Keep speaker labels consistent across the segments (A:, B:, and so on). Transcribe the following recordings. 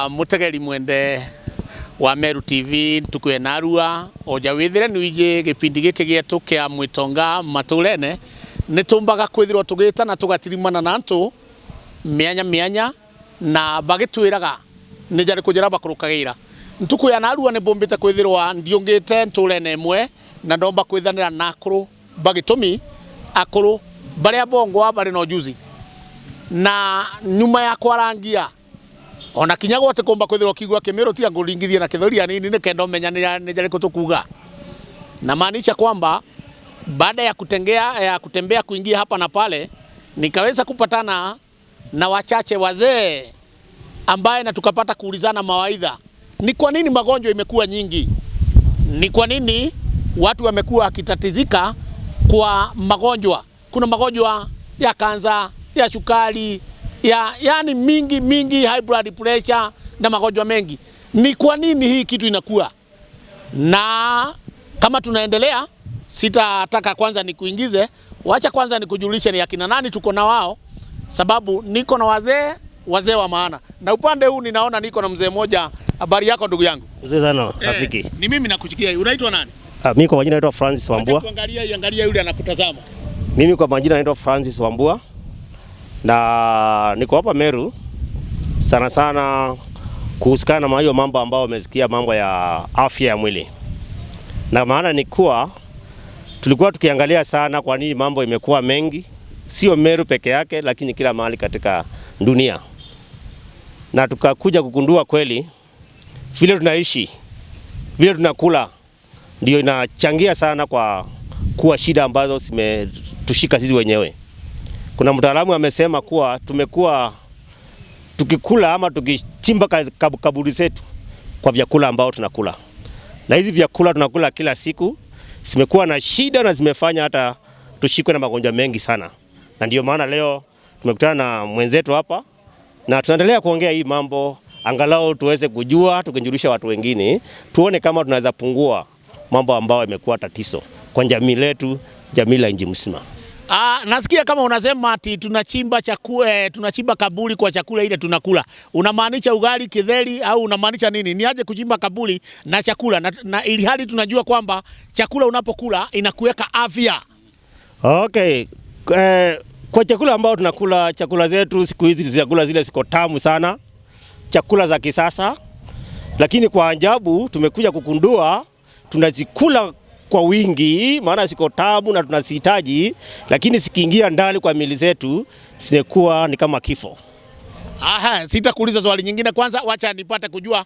A: Mutegeri mwende wa Meru TV tukwe narua oja withire nwije gipindi gike gietu kia Mwitonga Maturene nitumbaga kwithirwa tugita na tugatirimana na antu mianya na bagitwiraga nijari kujira bakurukagira ntuku ya narua ne bombite kwithirwa ndiungite nturene imwe na ndomba kwithanira nakuru bagitumi akuru baria bongo bari no juzi na nyuma ya kwarangia ona kinya gote komba kwithirwa kigwa kimero tiga nguringithia na kithoria nini ne kendo menya nijari kutukuga na maanisha kwamba baada ya kutembea kuingia hapa na pale nikaweza kupatana na wachache wazee ambaye na tukapata kuulizana mawaidha. Ni kwa nini magonjwa imekuwa nyingi? Ni kwa nini watu wamekuwa akitatizika kwa magonjwa? Kuna magonjwa ya kansa, ya sukari, yani mingi high blood pressure na magonjwa mengi. Ni kwa nini hii kitu inakuwa? Na kama tunaendelea sitataka kwanza nikuingize, wacha kwanza nikujulishe ni akina nani tuko na wao, sababu niko na wazee wa maana. Na upande huu ninaona niko na mzee mmoja. Habari yako ndugu yangu?
B: Mzee sana rafiki.
A: Ni mimi nakuchikia. Unaitwa nani?
B: Mimi kwa majina naitwa Francis Wambua.
A: Angalia yule anakutazama.
B: Mimi kwa majina naitwa Francis Wambua. Na niko hapa Meru sana kuhusikana na hiyo mambo ambao umesikia, mambo ya afya ya mwili. Na maana ni kuwa tulikuwa tukiangalia sana kwa nini mambo imekuwa mengi, sio Meru peke yake lakini kila mahali katika dunia. Na tukakuja kugundua kweli vile tunaishi, vile tunakula ndio inachangia sana kwa kuwa shida ambazo zimetushika sisi wenyewe. Kuna mtaalamu amesema kuwa tumekuwa tukikula ama tukichimba kaburi zetu kwa vyakula ambao tunakula. Na hizi vyakula tunakula kila siku zimekuwa na shida na zimefanya hata tushikwe na magonjwa mengi sana. Na ndio maana leo tumekutana na mwenzetu hapa na tunaendelea kuongea hii mambo angalau tuweze kujua, tukijulisha watu wengine, tuone kama tunaweza pungua mambo ambayo yamekuwa tatizo kwa jamii letu, jamii la nchi mzima.
A: Nasikia kama unasema ati tunachimba kaburi kwa chakula ile tunakula. Unamaanisha ugali, kidheri au unamaanisha nini? Ni aje kuchimba kaburi na chakula na ili hali tunajua kwamba chakula unapokula inakuweka afya.
B: Okay. Kwa chakula ambao tunakula, chakula zetu siku hizi chakula zile ziko tamu sana. Chakula za kisasa. Lakini kwa ajabu tumekuja kukundua tunazikula kwa wingi, maana ziko tamu na tunazihitaji, lakini zikiingia ndani kwa miili zetu zinakuwa ni kama kifo.
A: Sitakuuliza swali nyingine, kwanza wacha nipate kujua.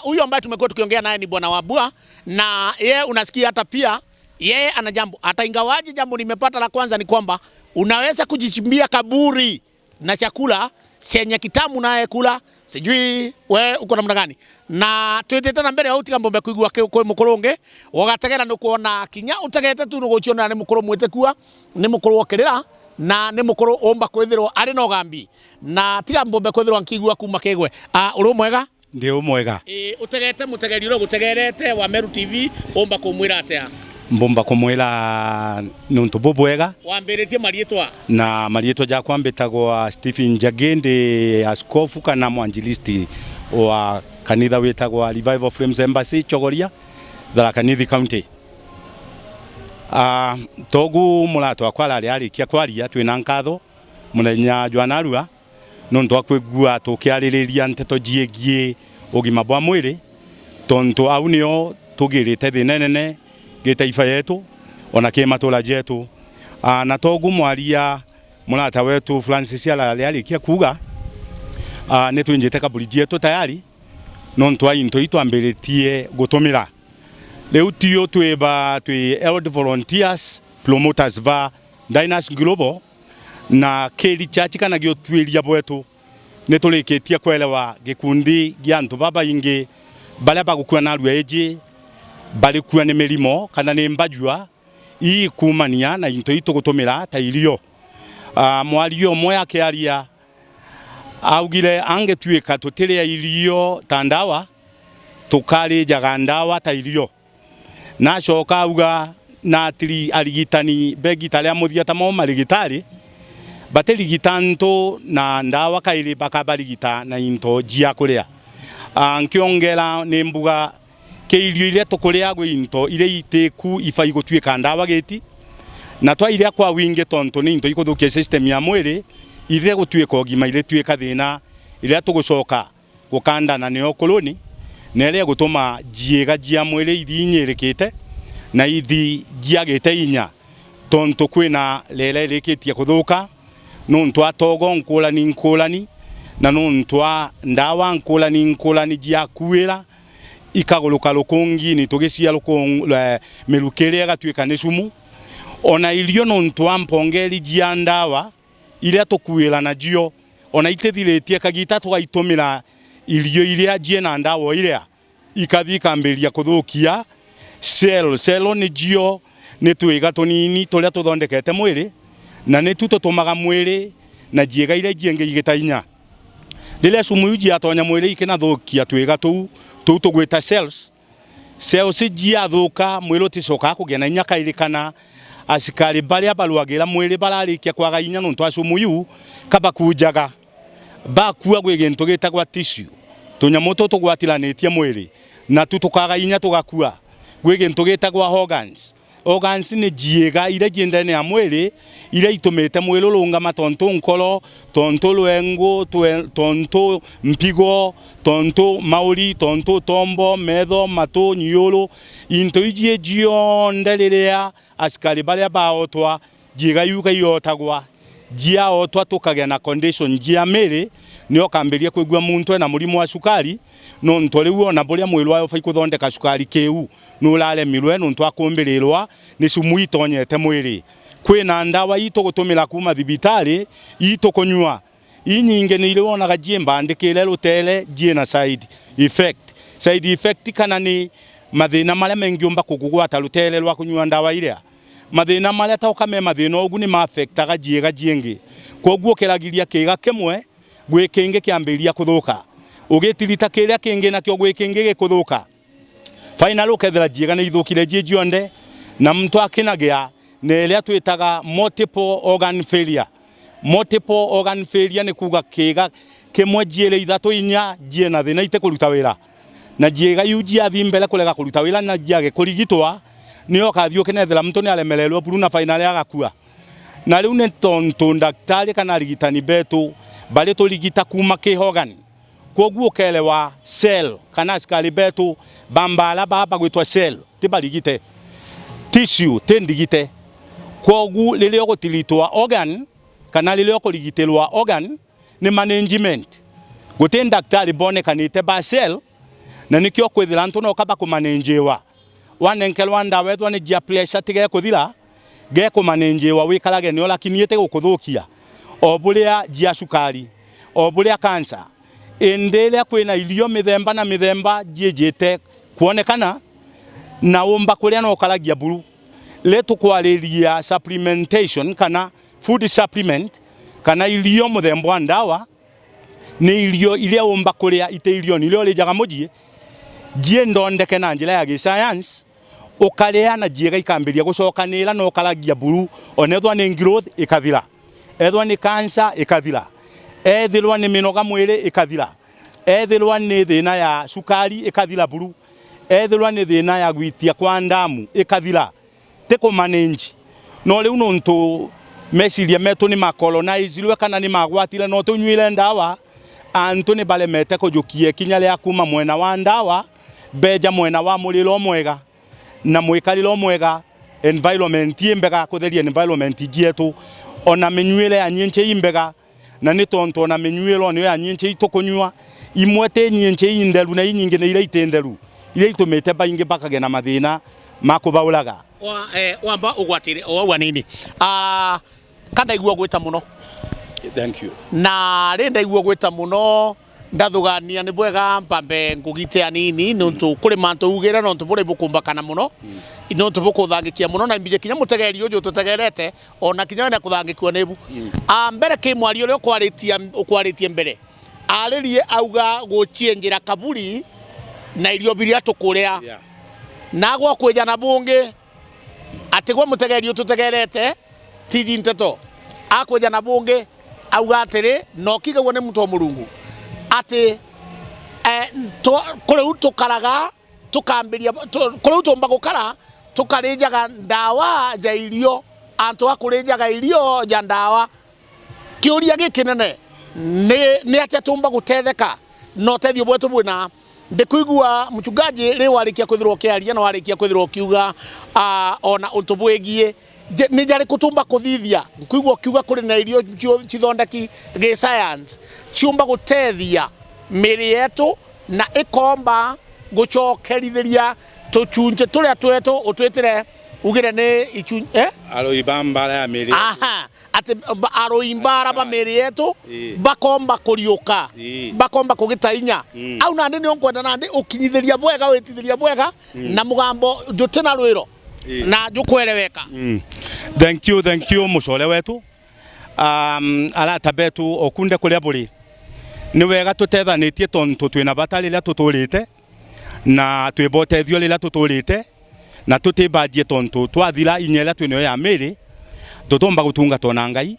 A: Huyu ambaye tumekuwa tukiongea naye ni Bwana Wambua, na yeye unasikia hata pia yeye ana jambo. Hata ingawaje jambo nimepata la kwanza ni kwamba unaweza kujichimbia kaburi na chakula chenye kitamu naye kula. Sijui we uko namna gani. Na twetete mbere au tiga mbombe kuigua kwa mukoronge wagategera no kuona kinya utegete tu no guchiona ni mukoro mwete kuwa ni mukoro wokerera na ni mukoro omba kwithirwa ari no gambi na tiga mbombe kwithirwa nkigua kuma kegwe. Uru mwega?
C: Ndi umwega.
A: Utegete mutegeri uro gutegerete wa Meru TV omba kumwira atia?
C: Mbomba kumwira nuntu bubwega.
A: Wambiritie marietwa?
C: Na marietwa ja kwambetagwa Stephen Jagende, askofu kana mwanjilisti wa kanitha wetagwa Revival Flames Embassy Chogoria Tharaka Nithi County. Togu mulato akwala ali kia kwaria twina nkatho munenya jwanarua nuntu akwegua tukiaririria nteto jiegie ugima bwa mwiri tonto au nio tugirite thinene gitaifa yetu ona kimatula jetu. Na togu mwaria mulata wetu Francis ali kia kuga netwinjite kaburi jetu tayari nontu ainto itwambiritie gutumira leu tio tweba twi elder volunteers promoters va Dinas Global na Keri Church kana gyo twiria bwetu netulikitie kwelewa gikundi gya antu baba ingi bale bagukua na rweje bale kuwa ne melimo kana ne mbajua ii kumania na into ito gutumira ta irio. Mwario moya kiaria augire ange tuika tuterea irio tandawa tukari jagandawa ta irio na shoka auga na tiri arigitani begitaria muthia ta mo marigitari baterigita nto na ndawa kairi bakabarigita na into jia kuria nkiongera nembuga ke irio ile tukuria gwe into ile iteku ifai gutwika ndawa geti na twa ile kwa winge tonto ni into ikuthukia system ya mwiri ile gutwika ogima ile twika thina ile tugucoka gukanda na neo koloni na ile gutuma jiega jia mwiri ithinyirikite na ithi jiagite inya tonto kwina lele ileketie kuthuka nuntu atogo nkulani na nuntu ndawa nkulani jia kuira ikaguluka lukungi ni tugisia lukung melukere agatwika nesumu ona ilio nuntu ampongeri jia ndawa ile atukuira na jio ona itethiritie kagita tugaitumira ilio ile jia na ndawa ile ikathika mberia kuthukia cell ni jio ni twiga tunini turia tuthondekete mwiri na ni tu tutumaga mwiri na jiega ile jienge igitainya lile sumu yuji atonya mwiri ikina thukia twiga tu tugwita cells jia thuka mwiri ticoka kugena inya kairikana asikari baria baruagira mwiri bararikia kwaga inya nuntu asumu yu kaba kujaga bakua gwe gintu gitagwa tissue tunyamu tugwatiranetie mwiri na tukaga inya tugakua gwe gintu gitagwa organs ni jiega ile jiendane ya mwiri ile itumete mwiri urungama tonto nkolo tonto lwengo tonto mpigo tonto mauri tonto tombo medho mato nyolo into ijie jio ndelerea askari baria baotwa jiega yuka yotagwa jia otwa tukagya na condition jia mere nio kamberia kwigwa muntu na murimu wa sukari no ntolewo na boria mwiri wayo fai kuthondeka sukari keu no lale milwe no ntwakumbirirwa ni sumu itonyete mwiri kwina ndawa ito gutumira kuma thibitari ito kunywa inyinge ni ileona gajimba andikire rutele jina side effect kana ni mathina maria mengiumba kugugwata rutele rwa kunywa ndawa ile mathina maria taukame mathina ogu ni ma affectaga jiega jiengi koguo kiragiria kiga kimwe gwikinge kiambiria kuthuka ugitirita kiria kingi nakyo gwikinge gikuthuka final ukethera jiega ni ithukire jionde na mtu akinagia nelia twitaga multiple organ failure ni kuga kiga kimwe jiele ithatu inya jiena thina ite kuruta wira na jiega yuji athimbele kulega kuruta wira na jiage kurigitwa niyo kathio kenethera mtu ni alemelelwa buru na final agakua na riu ne tonto daktari kana rigitani betu bale to ligita kuma ke organ koguo kelewa cell kana askari betu bambala baba gwitwa cell tibaligite tissue tendigite kogu lile ogotilitwa organ kana lile okoligitelwa organ ni management goten daktari bone kanite ba cell na nikyo kwethira ntu no kaba kumanenjewa wanenkelwa ndawa thwa ni jia pressure tige kuthira ge kumanenjewa wikarage ni ola kiniete gukuthukia oburia jia sukari oburia cancer endele kwina ilio mithemba na mithemba jejete kuonekana na umba kuria no kalagia buru letu kwaliria supplementation kana food supplement kana ilio muthemba ndawa ni ilio ile umba kuria ite ilio ni ile jaga mujie jie ndondeke na njira ya science ukaria na jiega ikambiria gucokanira no kalagia buru onethwa ni growth ikathira ethwa ni cancer ikathira ethirwa ni minoga mwiri ikathira ethirwa ni thina ya sukari ikathira buru ethirwa ni thina ya gwitia kwa ndamu ikathira teko manage no riu nontu mesiria metu ni macolonize lwe kana ni magwatire no tunywire ndawa antu ni balemete kujukie kinya ria kuma mwena wa ndawa beja mwena wa mulilo mwega na mwikarilo mwega environment imbega kutheria environment jietu ona menywire anyinche imbega na ni tonto na menywiro ni anyinche itukunywa imwete nyinche inderu na inyinge ne ile itenderu ile itumete bainge bakage na mathina makubaulaga
A: wamba ugwatire owa nini kada igwa gwita muno
C: thank you
A: na renda igwa gwita muno ndathugania ni bwega mpambe ngugite anini nontu kuri mantu ugira nontu bure bukumbakana muno nontu bukuthangikia muno na imbije kinya mutegeri uju tutegerete ona kinya na kuthangikwa nebu mbere ki mwari uri ukwaritie mbere aririe auga guchienjira kaburi na irio biria tukuria nagwa kweja na bunge atigwa mutegeri tutegerete tiji nteto akweja na bunge auga atiri no kigagwo ni muntu Mulungu ati kule tukaraga tukambiria kule tumba gukara tukarijaga ndawa ja irio antu akurijaga irio ja ndawa kiuria gikinene ni atia tumba gutetheka no tethio bwetu bwina ndikuigua mchungaji ri warikia kwithirwo kiaria na warikia kwithirwo kiuga ona untu bwegie ni jari kutumba kuthithia kuigua kiuga kuri na irio chithondeki ge science chumba gutethia miri yetu na ikomba gucokerithiria tuchunje turia twetu utwitire ugire ni ichunje
C: aroimbara ya miri
A: ati aroimbara ba miri yetu bakomba kuriuka bakomba kugitainya au nandi ni onkwenda nandi ukinyithiria bwega witithiria bwega na mugambo jutina rwiro na jukwereweka.
C: Thank you mucole wetu arata betu okunde kuria buri ni wega tutethanitie tontu twina bata riria tuturite na twibotethio riria tuturite na tutibajie tontu twathira inyela twino ya miri tutomba gutungata na Ngai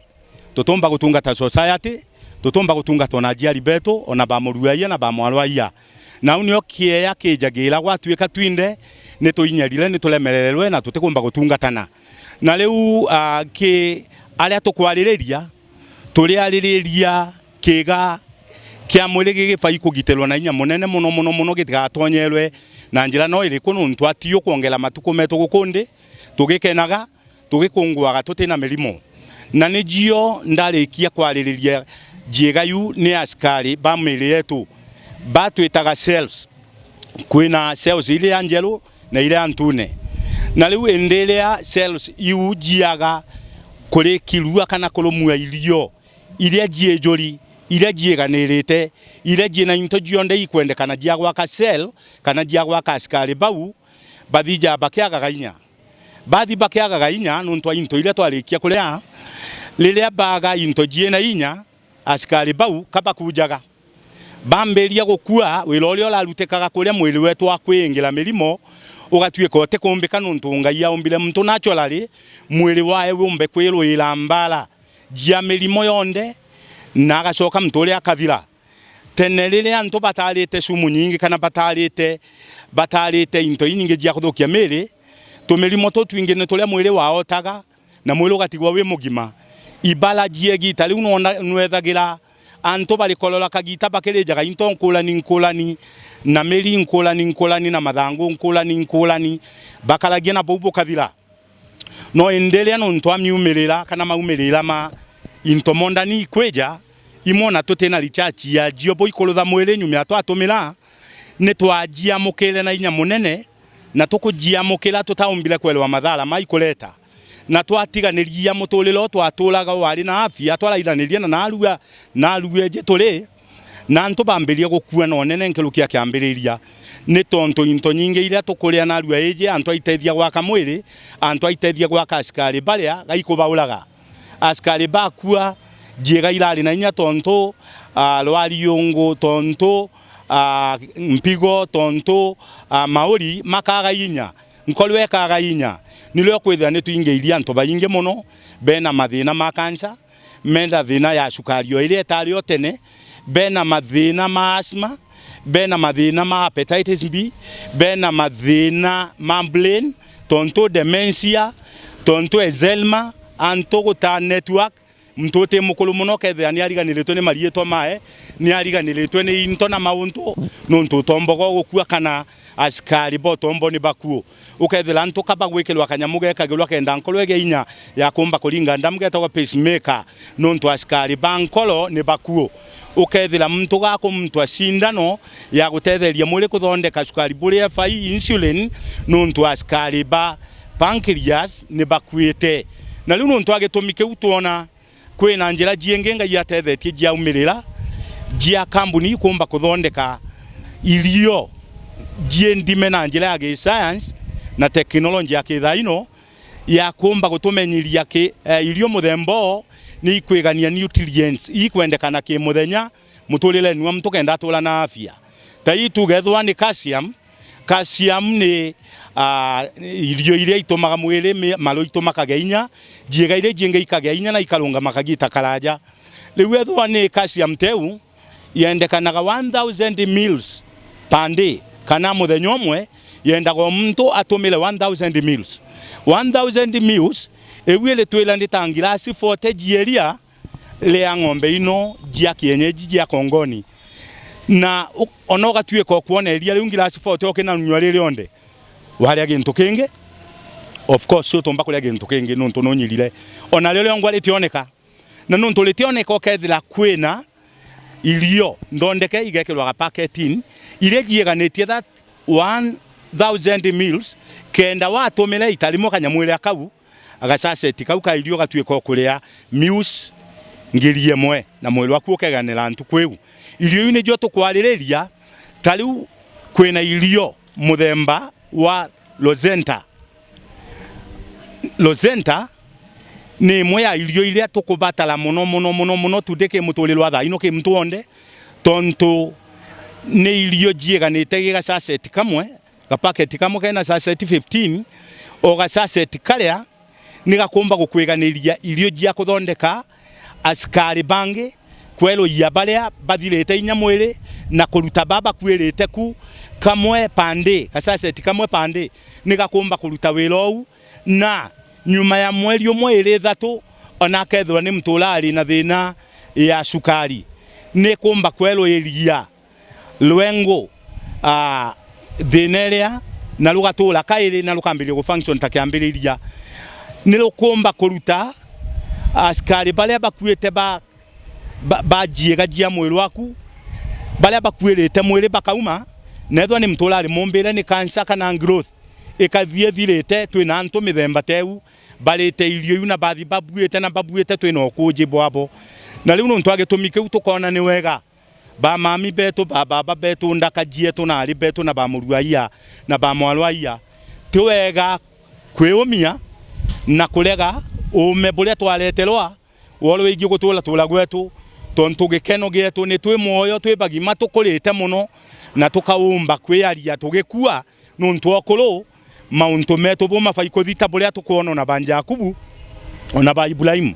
C: tutomba gutungata society tutomba gutungata na jiari betu ona ba muruaia na ba mwarwaia na unio kieya kijagira gwatuika twinde ni tuinyerire ni tulemererwe na tutikumba gutungatana na riu ki aria tukwariria turiariria kiga kia mwiri gigibai kugitirwo na inya munene muno gitigatonyerwe na njira no iri kunu ntu atio kuongela matuko metu gukundi tugikenaga tugikungwaga tutina mirimo na nijio ndarikia kwaririria jigayu ni askari ba miri yetu batwitaga cells kwina cells ile angelo na ile antune na riu endelea cells iu jiaga kuri kirua kana kulumwa irio ile jiejori ile jieganirite ile jina into jionde ikwendekana jia gwaka cell kana jia gwaka askari bau bathija bakiaga gainya bathi bakiaga gainya nuntu into ile twarikia kuria lilia baga into jiena inya askari bau kaba kujaga bamberia gukua wirorio la rutekaga kuria mwili wetu akwingira mirimo ugatwika ote kumbika nuntu Ngai aumbile muntu naturally mwili wae umbe kwirwira mbala jia mirimo yonde na agacoka muturi akathira tene riria antu batarite sumu nyingi kana batarite into nyingi jia kuthukia miri tumirimo twingi ni turia mwili wao taga na mwili ugatigwa wi mugima ibala jiegi tali unwethagira antu bali kolora kagita bakirejaga into nkulani na meri nkulani na mathangu nkulani bakaragia na bubu kathira no endelea no ntu amiumirira kana maumirira ma into mondani kweja imona tutena richachi ya jiobo ikolotha mwele nyumya twatumira ni twajia mukele na inya munene na tukujia mukela tutaumbile kwelwa mathala maikuleta na twatiganiria mutulilo twatulaga wari na afya twarairaniria na arua je tuli na antu bambiria gukua no nene nkelukia kiambiriria ni tonto into nyingi iria tukuria na arua eje antu aitethia gwaka mwiri antu aitethia gwaka askari baria gaikubaulaga askari bakua jiega irari na inya tonto lwari yongo tonto mpigo tonto maori makaga inya nkolwe kaga inya nilio kwithira ni tuingeiria antu bayinge muno bena mathina ma cancer menda thina ya sukari ile etario tene bena mathina ma asthma bena mathina ma hepatitis B bena mathina ma brain tonto dementia tonto ezelma anto guta network mtote mukulu muno kethia ni ariganiritwe ni marietwa mae ni ariganiritwe ni into na mauntu nuntu tombogo gukua kana askari bo tombo ni bakuo ukethira ntu kaba gwikirwa kanyamu gekagirwa kenda nkolo ege inya ya kumba kuringa ndamu getagwa pacemaker nuntu askari bankolo ni bakuo ukethira mtu gako mtu asindano ya gutetheria mwili kuthondeka sukari bure fai insulin nuntu askari ba pancreas ni bakuite na riu nuntu agitumike utona kwina njira jienge Ngai yatethetie jia umirira jia kambuni kumba kuthondeka irio jiendime na njira ya science na technology ya kithaino ya kumba gutumenyiria irio muthembo ni ikwigania nutrients ikwendekana ki muthenya mutulile nwa mtu kenda tula na afya tai tugethwa ni calcium calcium ni irio iria itumaga mwili malo itumakaga inya jiega iria jinga ikaga inya na ikalunga makagita karaja riu ethwa ni calcium teu yendekanaga 1000 mils per day kana muthenya umwe yendaga muntu atumile 1000 mils 1000 mils ewiele twila ndita ngirasi 40 jieria le ng'ombe ino jia kienyeji jia kongoni na onoga tuye ko kuona eria riu ngirasi 40 okena nywa riri onde wali agintu kingi of course so tomba kuli agintu kingi nonto nonyirire ona rero ngwa litioneka na nonto litioneka okethira kwina irio ndondeke igekirwa packet ile jieganetie that 1000 mils kenda watumile italimo kanyamwile akau agasaseti kau ka irio gatuye ko kuria mils ngiri emwe na mwili waku ukeganira ntu kweu irio ine jo tukwarireria taliu kwina irio muthemba wa lozenta ni imwe ya irio iria tukubatala muno tudeke mutulilo atha ino ke mtu onde tonto ni irio jieganite gigasaseti kamwe gapaketi kamwe kena saseti 15 o gasaseti karia nigakumba gukwiganiria irio jia kuthondeka askari bangi kwelo ya balea bathirete inya mwili na kuruta baba kwirete ku kamwe pande kasaseti kamwe pande nigakumba kuruta wilo na nyuma ya mweli umwe ile thatu ona kethwa ni mtulari na thina ya sukari ni kumba kwelo iria lwengo thineria na lugatula kairi na lukambiria go function takiambiriria ni lukumba kuruta askari balea bakwete bajiega jia mwili waku balea bakwirete mwili bakauma nethwa ni mtulari mumbire ni cancer kana growth ikathie thirete twina antu mithemba teu balete irio yuna bathi babuete twina okujibwo abo na riu nontu agitumike utukona ni wega ba mami betu baba betu ndakajie tu na ali betu na ba muruaia na ba mwalwaia ti wega kwiumia na kulega ume buria twaletelwa wolo igi gutula gwetu tontu gikeno gietu ni twi moyo twi bagima tukurite muno na tukaumba kwiaria tugikua nontu okulu mauntu metu boma faiko thita buria tukuona na banja Yakubu ona ba Ibrahim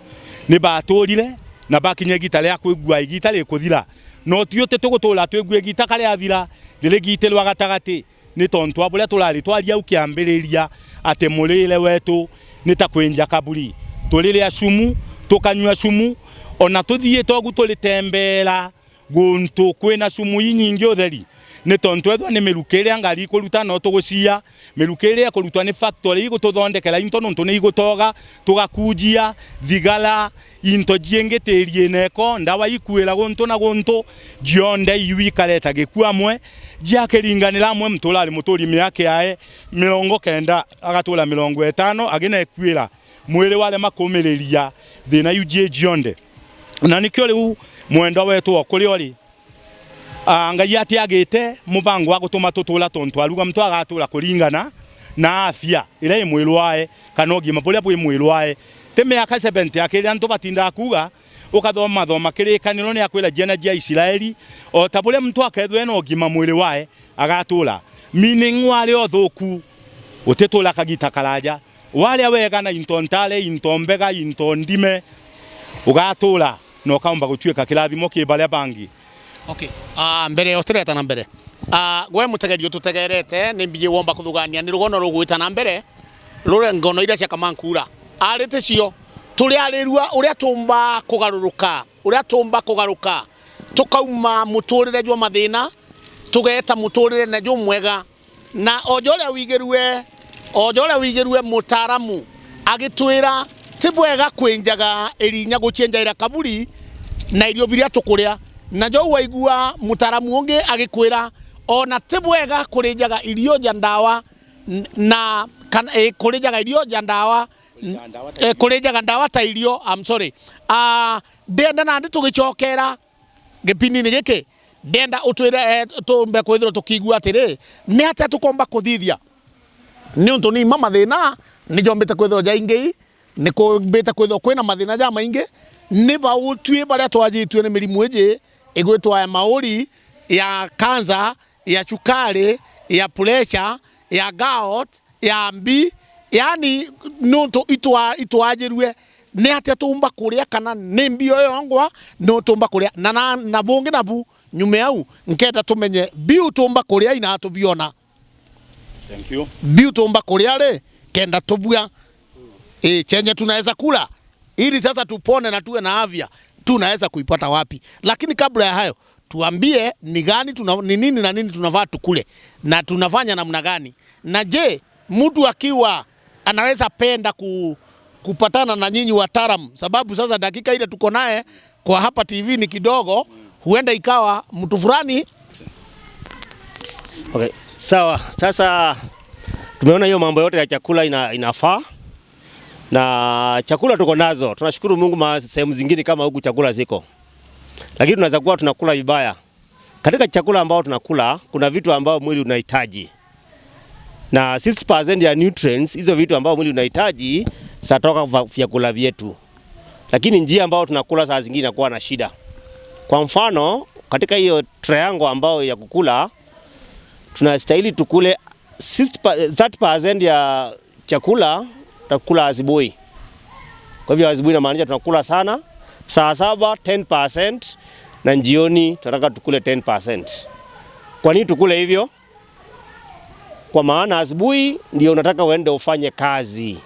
C: ni baturire na bakinye gitale akwigua igitale kuthira no tiote tugutula twigwe gitakale athira rire gitelwa gatagati ni tontu aburia tulari twaria ukiambiriria ate mulile wetu nitakwenja kaburi tulile asumu tukanywa sumu ona tuthie togu tulitembera guntu kwina sumu nyingi utheri ni tontu ethwa ni mirukire ngari kuruta no tugucia mirukire kurutwa ni factory igututhondekera into nontu ni igutoga tugakujia thigala into jiengetirie neko ndawa ikuira guntu na guntu jionde iwikareta gikuamwe jiakiringanira amwe mtulari muturi miake yae 90 agatula 50 agina ekuira mwili wale makumiriria thina yujie jionde na nikyo riu mwenda wetu okuri ori ngai ati agite mubango agutuma tutula tontu aruga mtu agatula kuringana na afya ile mwili wae kana ogima buria bwi mwili wae te miaka 70 akiri antu batinda kuga ukathoma kirikaniro ni akwira jena jia Israeli o tabule mtu akethwe no ogima mwili wae agatula meaning wale othuku utetula kagita karaja wale wega na intontale intombega intondime ugatula no kaumba gutweka kirathimo kibale bangi.
A: Okay. Mbere otireta na mbere. Gwe mutegerio tutegerete ni mbiye womba kuthugania ni rugono rugwita na mbere rure ngono ira cia kamankura. Arite cio tuli arirua uria tumba kugaruka tukauma muturire jwa mathina tugeta muturire na jwa mwega na ojole wigirwe mutaramu agitwira tibwega kwenjaga erinya guchenjaira kaburi na irio biria tukuria na jo waigua mutaramu onge agikwira ona tibwega kurinjaga irio jandawa na kurinjaga irio jandawa kurinjaga ndawa ta irio I'm sorry ndenda na nditugichokera gipindi ni giki ndenda utwire tumbe kwithira tukigua atiri ni ate tukomba kuthithia ni untu ni mama thina ni jombete kwithira jaingi ni kumbete kwithira kwina mathina ja maingi ni bautwie baria twajitwe ni mirimu iji igwitwa ya mauri ya kanza ya chukari ya pressure, ya gout, ya mbi, yani nonto itwajerwe ne ate tumba kuria kana nembi yoyongwa no tumba kuria na bonge nabu nyume au nkenda tumenye biu tumba kuria ina tubiona.
C: Thank you.
A: Biu tumba kuria le kenda tubua chenye tunaweza kula ili sasa tupone na tuwe na afya tunaweza kuipata wapi. Lakini kabla ya hayo tuambie ni gani ni nini na nini tunafaa tukule na tunafanya namna gani. Na je, mtu akiwa anaweza penda kupatana na nyinyi wataalamu, sababu sasa dakika ile tuko naye kwa hapa TV ni kidogo, huenda ikawa mtu fulani.
B: Okay, sawa. Sasa tumeona hiyo mambo yote ya chakula inafaa. Na chakula tuko nazo. Tunashukuru Mungu sehemu zingine kama huku chakula ziko. Lakini tunaweza kuwa tunakula vibaya. Katika chakula ambao tunakula kuna vitu ambao mwili unahitaji. Na 60% ya nutrients, hizo vitu ambao mwili unahitaji zatoka vyakula vyetu. Lakini njia ambao tunakula saa zingine inakuwa na shida. Kwa mfano, katika hiyo triangle ambao ya kukula tunastahili tukule 30% ya chakula tutakula asubuhi. Kwa hivyo asubuhi inamaanisha tunakula sana. Saa 7 10% na jioni tunataka tukule 10%. Kwa nini tukule hivyo? Kwa maana asubuhi ndio unataka uende ufanye kazi.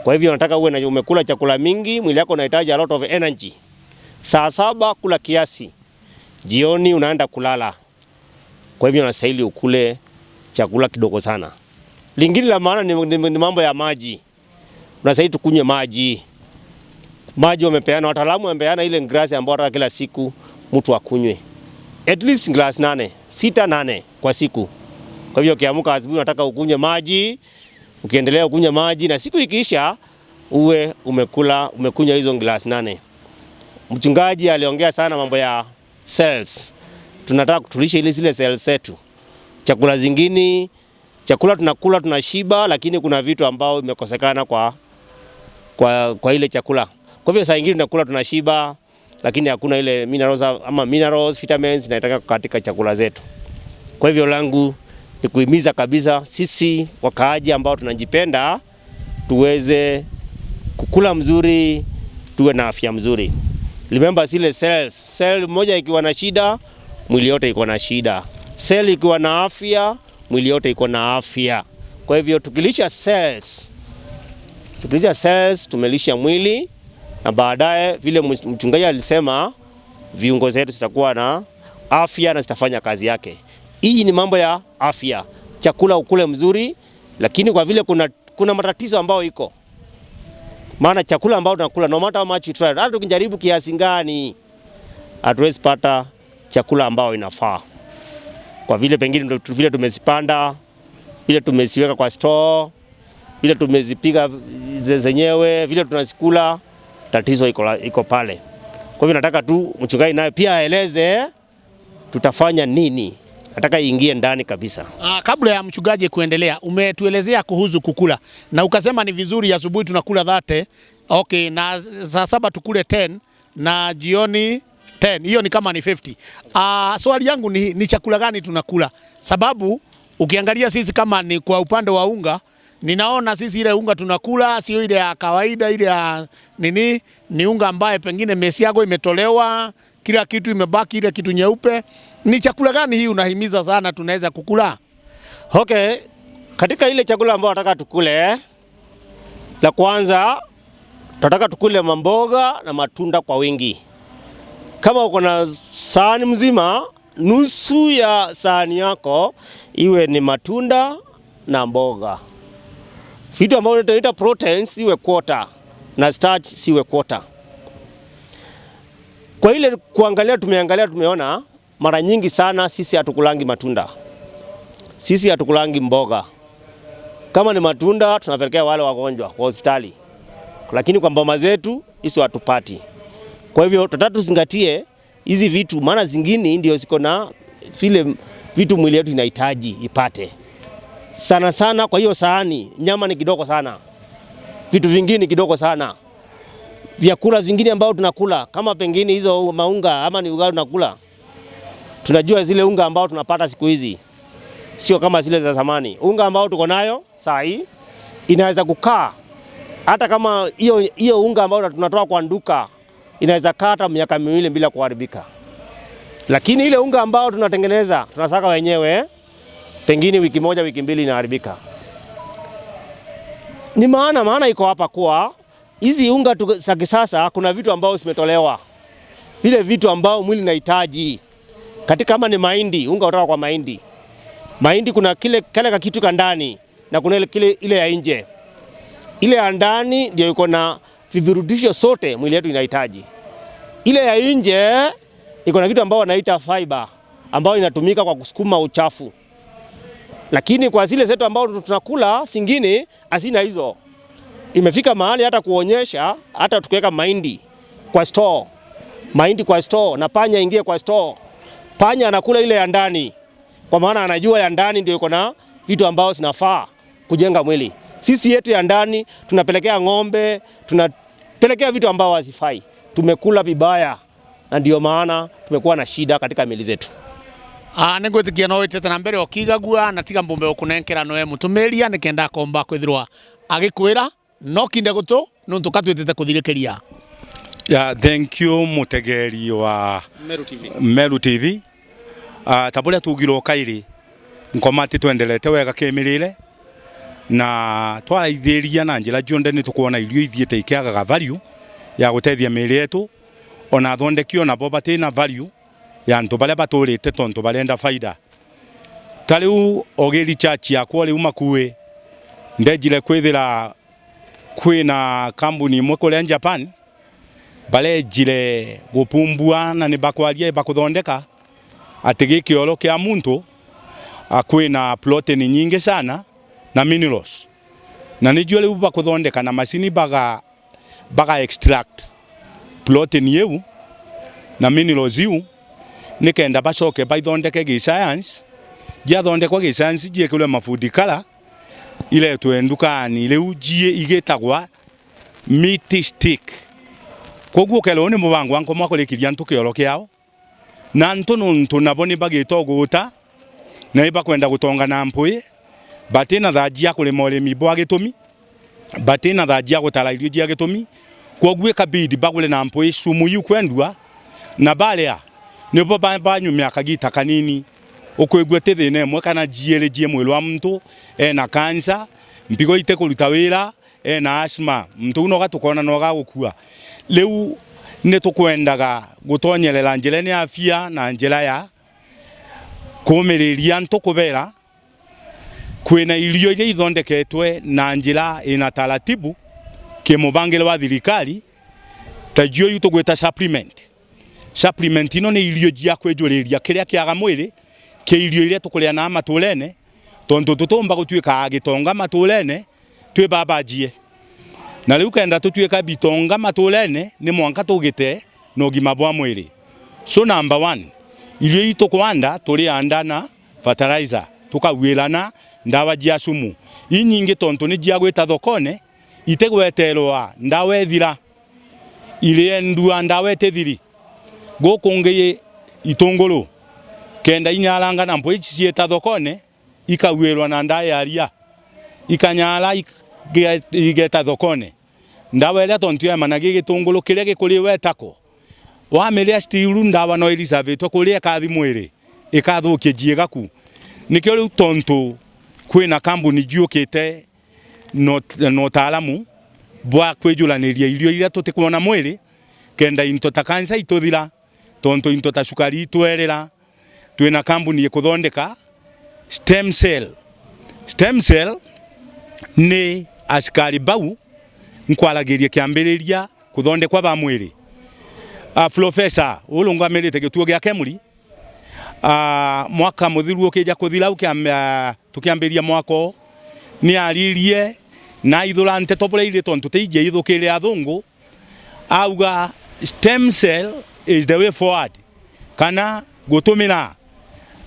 B: Kwa hivyo unataka uwe umekula chakula mingi, mwili wako unahitaji a lot of energy. Saa 7 kula kiasi. Jioni unaenda kulala. Kwa hivyo unastahili ukule chakula kidogo sana. Lingine la maana ni mambo ya maji. Unastahili tukunywe maji. Maji wamepeana, wataalamu wamepeana ile glasi ambayo nataka kila siku mtu akunywe. At least glass 8, 6-8 kwa siku. Kwa hivyo ukiamka asubuhi unataka ukunywe maji, ukiendelea ukunywe maji na siku ikiisha uwe umekunywa hizo glass 8. Mchungaji aliongea sana mambo ya cells. Tunataka kutulisha ile zile cells zetu. Chakula zingine, chakula tunakula tunashiba, lakini kuna vitu ambao imekosekana kwa ile chakula. Kwa hivyo saa nyingine tunakula tunashiba, lakini hakuna ile minerals, vitamins inataka katika chakula zetu. Kwa hivyo langu ni kuhimiza kabisa sisi wakaaji ambao tunajipenda tuweze kukula mzuri, tuwe na afya mzuri. Remember zile cells, cell moja ikiwa na shida, mwili yote iko na shida. Cell ikiwa na afya, mwili yote iko na afya. Kwa hivyo tukilisha cells, tumelisha mwili na baadaye vile mchungaji alisema viungo zetu zitakuwa na afya na zitafanya kazi yake. Hii ni mambo ya afya. Chakula ukule mzuri, lakini kwa vile kuna matatizo ambao iko. Maana chakula ambao tunakula no matter how much you try, hata tukijaribu kiasi gani hatuwezi pata chakula ambao inafaa. Kwa vile pengine vile tumezipanda, vile tumeziweka kwa store, vile tumezipiga zenyewe, vile tunazikula, tatizo iko pale. Kwa hivyo nataka tu mchungaji naye pia aeleze tutafanya nini. Nataka iingie ndani kabisa.
A: Kabla ya mchungaji kuendelea, umetuelezea kuhusu kukula na ukasema ni vizuri asubuhi tunakula 30, okay, na saa 7 tukule 10 na jioni 10. Hiyo ni kama ni 50. Swali yangu ni chakula gani tunakula? Sababu ukiangalia sisi kama ni kwa upande wa unga, ninaona sisi ile unga tunakula sio ile ya kawaida, ile ya ni unga ambaye pengine mesiago imetolewa, kila kitu imebaki ile kitu nyeupe. Ni chakula gani hii unahimiza sana tunaweza kukula?
B: Okay, katika ile chakula ambao nataka tukule, la kwanza tunataka tukule mamboga na matunda kwa wingi. Kama uko na sahani mzima, nusu ya sahani yako iwe ni matunda na mboga. Vitu ambavyo tunaita proteins iwe quarter na starch siwe quarter. Kwa ile kuangalia tumeona mara nyingi sana sisi hatukulangi matunda. Sisi hatukulangi mboga. Kama ni matunda tunapelekea wale wagonjwa kwa hospitali. Lakini kwa mboma zetu hizo hatupati. Kwa hivyo tutataka tuzingatie hizi vitu, maana zingine ndio ziko na vile vitu mwili wetu inahitaji ipate. Sana sana kwa hiyo sahani, nyama ni kidogo sana. Vitu vingine kidogo sana. Vyakula vingine ambao tunakula kama pengine hizo maunga ama ni ugali tunakula. Tunajua zile unga ambao tunapata siku hizi. sio kama zile za zamani. Unga ambao tuko nayo saa hii inaweza kukaa hata kama hiyo unga ambao tunatoa kwa nduka inaweza kaa hata miaka 2 bila kuharibika. Lakini ile unga ambao tunatengeneza, tunasaka wenyewe, pengine wiki 1, wiki 2 inaharibika. Ni maana iko hapa kwa hizi unga za kisasa kuna vitu ambao zimetolewa. Vile vitu ambao mwili inahitaji. Katika kama ni mahindi, unga kutoka kwa mahindi. Mahindi kuna kile kitu ka ndani na kuna ile ya nje. Ile ya ndani ndio iko na viburudisho sote mwili yetu inahitaji. Ile ya nje iko na kitu ambao wanaita fiber ambao inatumika kwa kusukuma uchafu. Lakini kwa zile zetu ambao tunakula singine hazina hizo. Imefika mahali hata kuonyesha hata tukiweka mahindi kwa store. Mahindi kwa store na panya ingie kwa store. Panya anakula ile ya ndani. Kwa maana anajua ya ndani ndio iko na vitu ambao zinafaa kujenga mwili. Sisi yetu ya ndani tunapelekea ng'ombe, tunapelekea vitu ambao hazifai. Tumekula vibaya na ndio maana tumekuwa na shida katika miili zetu.
A: Ningwitikia no itete na mbere okigagua na tiga mbombe okunenkera noe mutumeria nikenda komba kwithirwa agikwira no kinde gutu nuntu katwitete kuthirikiria.
C: Thank you mutegeri wa Meru TV. Tabule tugiro kairi nkomati twendelete wega kemirire na twaraithiria na njira jonde ni tukuona irio ithiete ikiagaga value ya gutethia miri yetu ona thondekio na bobate na value ya ntu baria baturite tontu barenda faida. Tariu ogeri church ya kwole umakue ndejire kwithira kwina kambuni imwe kule Japan barejire gupumbua na ni bakwaria bakuthondeka atigi kioro kia muntu akwina protein nyingi sana na minerals na nijue riu bakuthondeka na machine baga extract protein yeu na minerals yeu nikenda bacoke baithondeke gi science giathondekwa gi science giekirwe mafood color ile twendukani riu gie igitagwa meat stick. Koguo kelo ni mubango wanko mwakurikiria ntu kioro kiao na ntu nabo ni bagitoguta na iba kwenda gutonga na mpui batina thajia kuri moremi bwa gitumi batina thajia gutara irio jia gitumi koguo kabidi bagule na mpui sumu yu kwendua na balea nibo banyumya akagita kanini ukwigwe tithine mwe kana jiere jie mwili wa mtu na kansa mpigo ite kuruta wira na asthma mtu no gatukona no gagukua riu ni tukwendaga gutonyerera njira ni afya na njira ya kumiriria ntu kubera kwina irio iria ithondeketwe na njira ina taratibu kimubangire wa thirikari tajio yu tugweta supplement ino ni irio jia kwejuriria kiria kiaga mwiri ki irio iria tukuria na maturene tontu tutumba gutwika agitonga maturene twi babajie na riu kenda tutwika bitonga maturene ni mwanka tugite no gima bwa mwiri. So number 1 irio itu kwanda turi anda na fertilizer tukawirana ndawa jia sumu inyingi tontu ni jia gwita thokone itegweterwa ndawa ethira ile ndua ndawa etethiri gokungiye itongoro kenda inyaranga na mpo ichieta thokone ikawirwa na ndawa yaria ikanyala igeta thokone ndawa ile tontu ya managi gitongoro kiria gikuri wetako wa meria stiru ndawa no ilisavetwa kuria kathi mwiri ikathukie jiegaku nikyo riu tontu kwina kambuni jiukite no taalamu bwa kwejulaniria irio iria tutikuona mwiri kenda into ta kansa ituthira tontu into ta sukari itwerera twina kambuni ikuthondeka stem cell ni askari bau nkwaragiria kiambiriria kuthondekwa ba mwiri. Professor ulungamirite gituo gia Kemuri mwaka muthiru ukija kuthira tukiambiria mwako ni aririe na ithura nteto bureire tontu teije ithukire athungu auga stem cell is the way forward kana gutumira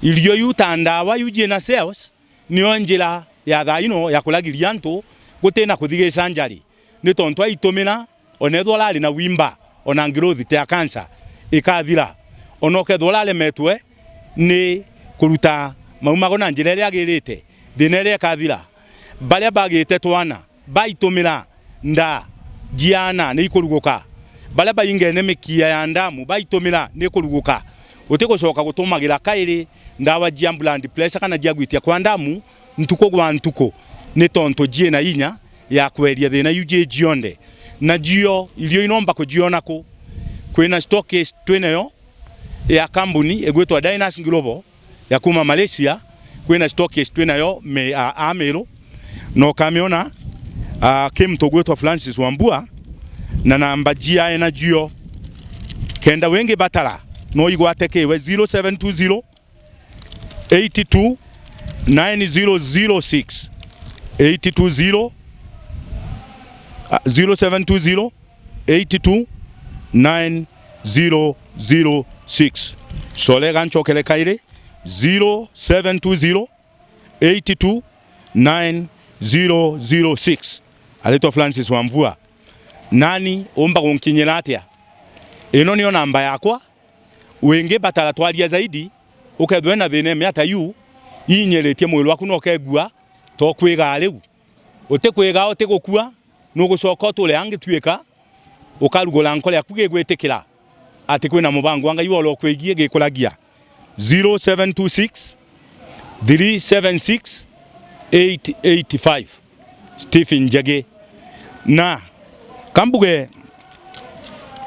C: irio yutandawa yuje na cells ni onjira ya thaino ya kulagiria ntu gutena kuthige sanjari ni tontu aitumira onethwa lali na wimba ona growth ya cancer ikathira onoke dholale metwe ni kuruta maumago na njira ria agirite thina ria kathira baria bagite twana baitumira nda jiana ni ikuruguka baria baingene mikia ya ndamu baitumira ni ikuruguka utigucoka gutumagira kairi ndawa jia blood pressure kana jia gwitia kwa ndamu ntuko gwa ntuko ni tonto jie na inya ya kweria thina yuje jionde na jio ilio inomba kujiona ku kwina stockist tweneyo ya kambuni egwetwa Dynasty Global ya kuma Malaysia kwina stockist tweneyo me Amero no kamiona kimto gwetwa Francis Wambua na namba jia na jio kenda wenge batala no igwatekewe 0720 82 9006 820 0720 82 9006 sole gancho kele kaire 0720 82 9006 alito Francis Wambua nani omba kunkinyira atia ino niyo namba yakwa wenge batala twalia zaidi ukethwe na thine miata yu inyeretie mwili waku no kegua to kwiga riu utikwiga utigukua no gucoka tule angitwika ukarugula nkole akuge gwetikira ati kwina mubango wanga yuolo kwigie gikuragia 0726 376 885 Stephen Jage na kambuge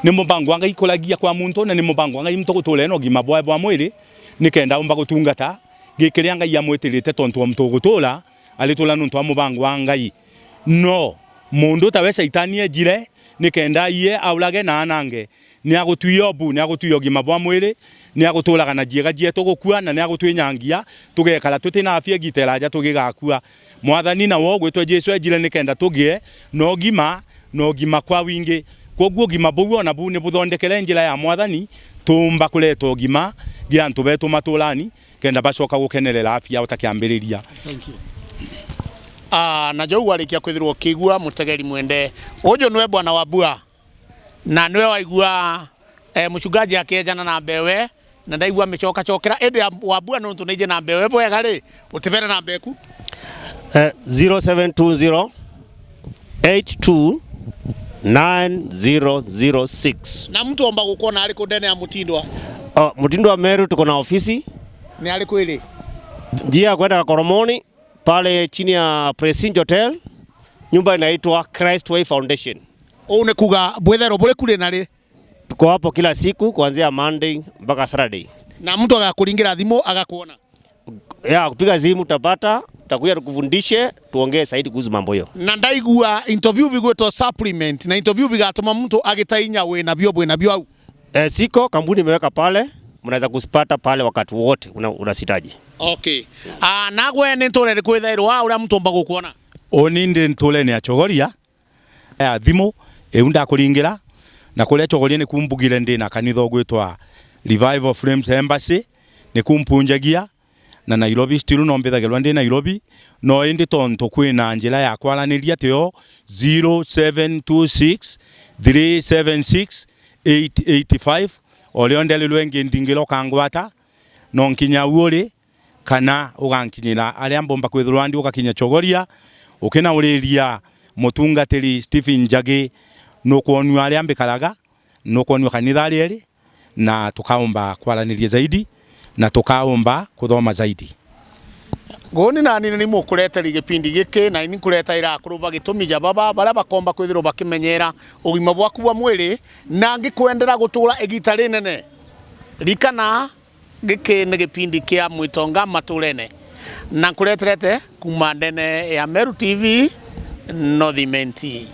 C: ni mubango wanga ikuragia kwa muntu na ni mubango wanga imto gutule no gima bwa mwili nikenda umba gutungata gikirianga ya mwetirite tonto mto gutula alitula nuntu mubango wanga no mundu tawe saitani ejire nikenda iye aulage na anange ni agutwiyo bu ni agutwiyo gima bwa mwili ni agutulaga na jiega jieto gukua na ni agutwinyangia tugekala tutina afia giteraja tugigakua mwathani na wo gwetwa Jesu ejire nikenda tugie no gima kwa wingi koguo gima buo na bu ni buthondekele njira ya mwathani tumba kuletwo gima giantu betu matulani kenda bacoka gukenerera afia utakiambiriria.
A: Thank you. Na jo warikia kwithirwo kigua mutegeri mwende ujo nwe bwana Wambua na nwe waigua muchungaji akejana na mbewe na ndaigua micoka chokera ende Wambua no tuneje na mbewe bwega ri utibere na mbeku
B: 0720 82 9006
A: na mtu omba gukona ari kundene ya Mutindwa
B: Mutindwa Meru tuko na ofisi
A: ni ari kwili
B: njia kwenda Koromoni pale chini ya Prestige Hotel nyumba inaitwa Christ Way Foundation.
A: Une kuga bwethero bure kule nari
B: tuko hapo kila siku kuanzia Monday mpaka Saturday.
A: Na mtu agakuringira thimo agakuona
B: ya kupiga simu utapata takuya tukufundishe tuongee zaidi kuhusu mambo hiyo.
A: Na ndaigua interview bigweto supplement na interview bigatuma mtu agitainya we na bio bwe na bio au
B: siko kampuni imeweka pale mnaweza kusipata pale wakati wote unasitaji.
A: Okay. Nagwe ni ntore kwithairwo wa uria mtu omba gukuona
C: oni ndi ntole ni achogoria thimo eunda kuringira na kule chogoria ni kumbugire ndi na kanitho gwitwa Revival Flames Embassy ni kumpunjagia na Nairobi still no mbithagirwa ndi Nairobi no indi tonto kwina njira ya kwaraniria tio 0726 376 885 ole ondele lwenge ndingiro kangwata no nkinya uore kana ugankinyira aria mbomba kwithirwa ndi ugakinya chogoria ukina uriria mutungatiri Stephen Jage no kuonwa aria mbikaraga no kuonwa kanitha ari na tukaomba kwaraniria zaidi na tukaomba kuthoma zaidi.
A: Goni na ni mukureteri gipindi giki na ni kureta ira kuruba gitumi jababa bara bakomba kwithirwo bakimenyera ugima bwaku bwa mwiri na ngikwendera gutura igita rinene rikana giki ni gipindi kia Mwitonga Maturene na kureterete kuma ndene ya Meru TV Northimenti.